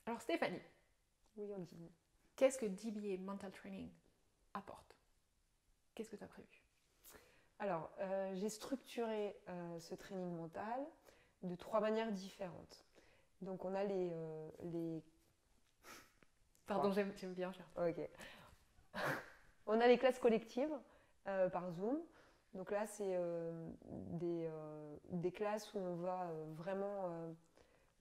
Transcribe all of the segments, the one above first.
Alors Stéphanie, Oui, on dit. qu'est-ce que DBA Mental Training apporte? Qu'est-ce que tu as prévu? Alors, j'ai structuré ce training mental de 3 manières différentes. Donc, on a les Pardon, quoi? j'aime bien faire ça. Ok. On a les classes collectives par Zoom. Donc là, c'est des classes où on va vraiment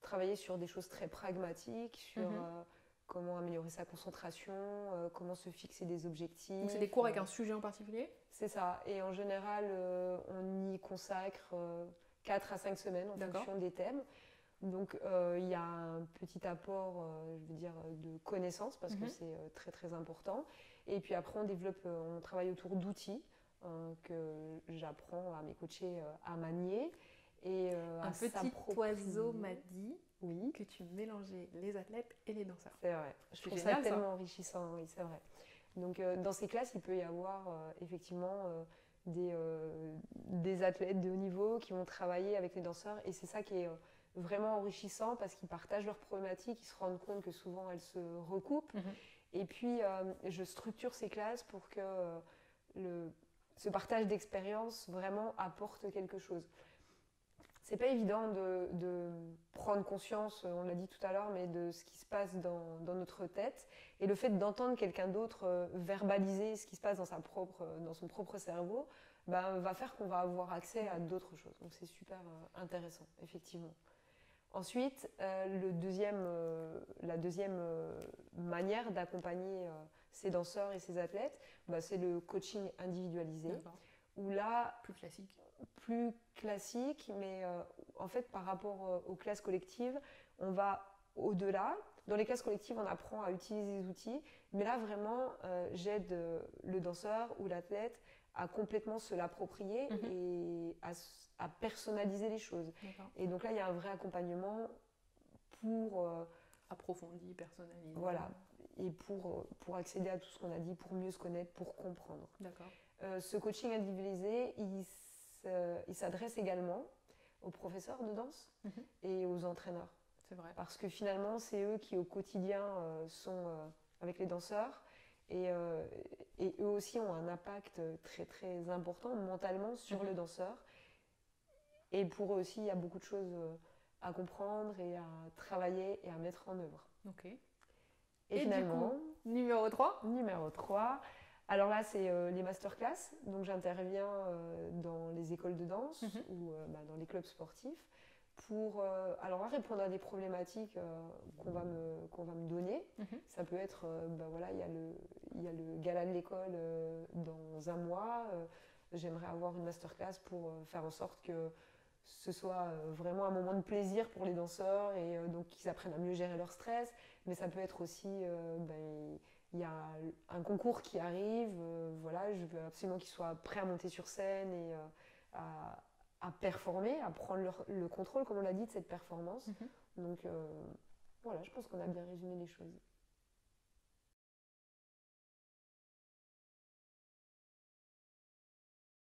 travailler sur des choses très pragmatiques, sur Mhm. comment améliorer sa concentration, comment se fixer des Donc c'est des objectifs. cours avec un sujet en particulier? C'est ça. Et en général, on y consacre 4 à 5 semaines en D'accord. fonction des thèmes. Donc il y a un petit apport, je veux dire, de connaissances parce que Mhm. c'est très très important. Et puis après, on développe, on travaille autour d'outils que j'apprends à mes coachés à manier et Un à petit oiseau m'a s'approprier. dit Oui, que tu mélangeais les athlètes et les danseurs. c'est vrai. Je C'est trouve ça génial ça. tellement enrichissant, oui, c'est vrai. Donc dans ces classes, il peut y avoir effectivement des athlètes de haut niveau qui vont travailler avec les danseurs et c'est ça qui est vraiment enrichissant parce qu'ils partagent leurs problématiques, ils se rendent compte que souvent elles se recoupent Mhm. et puis je structure ces classes pour que le, ce partage d'expérience vraiment apporte quelque chose. C'est pas évident de prendre conscience, on l'a dit tout à l'heure, mais de ce qui se passe dans notre tête. Et le fait d'entendre quelqu'un d'autre verbaliser ce qui se passe dans son propre cerveau ben, va faire qu'on va avoir accès à d'autres choses. Donc c'est super intéressant, effectivement. Ensuite, la deuxième manière d'accompagner ces danseurs et ces athlètes, ben, c'est le coaching individualisé, D'accord. où là, Plus classique. plus classique, mais en fait, par rapport aux classes collectives, on va au-delà. Dans les classes collectives, on apprend à utiliser des outils, mais là, vraiment, j'aide le danseur ou l'athlète à complètement se l'approprier Mhm. et à personnaliser les choses. D'accord. Et donc là, il y a un vrai accompagnement pour, Approfondi, personnalisé. voilà, et pour accéder à tout ce qu'on a dit, pour mieux se connaître, pour comprendre. D'accord. Ce coaching individualisé, il s'adresse également aux professeurs de danse Mhm. et aux entraîneurs. C'est vrai. Parce que finalement, c'est eux qui au quotidien sont avec les danseurs et, et eux aussi ont un impact très très important mentalement sur Mhm. le danseur. Et pour eux aussi, il y a beaucoup de choses à comprendre et à travailler et à mettre en œuvre. Ok. Et Et du coup, finalement, numéro 3. numéro 3. Alors là, c'est les masterclass. Donc j'interviens dans les écoles de danse Mhm. ou bah, dans les clubs sportifs pour alors là, répondre à des problématiques qu'on va me donner. Mhm. Ça peut être, bah, voilà, il y a le gala de l'école dans un mois. J'aimerais avoir une masterclass pour faire en sorte que ce soit vraiment un moment de plaisir pour les danseurs et donc qu'ils apprennent à mieux gérer leur stress. Mais ça peut être aussi, ben, il y a un concours qui arrive, voilà, je veux absolument qu'ils soient prêts à monter sur scène et à, à performer, à prendre le contrôle, comme on l'a dit, de cette performance. Mhm. Donc voilà, je pense qu'on a bien résumé les choses.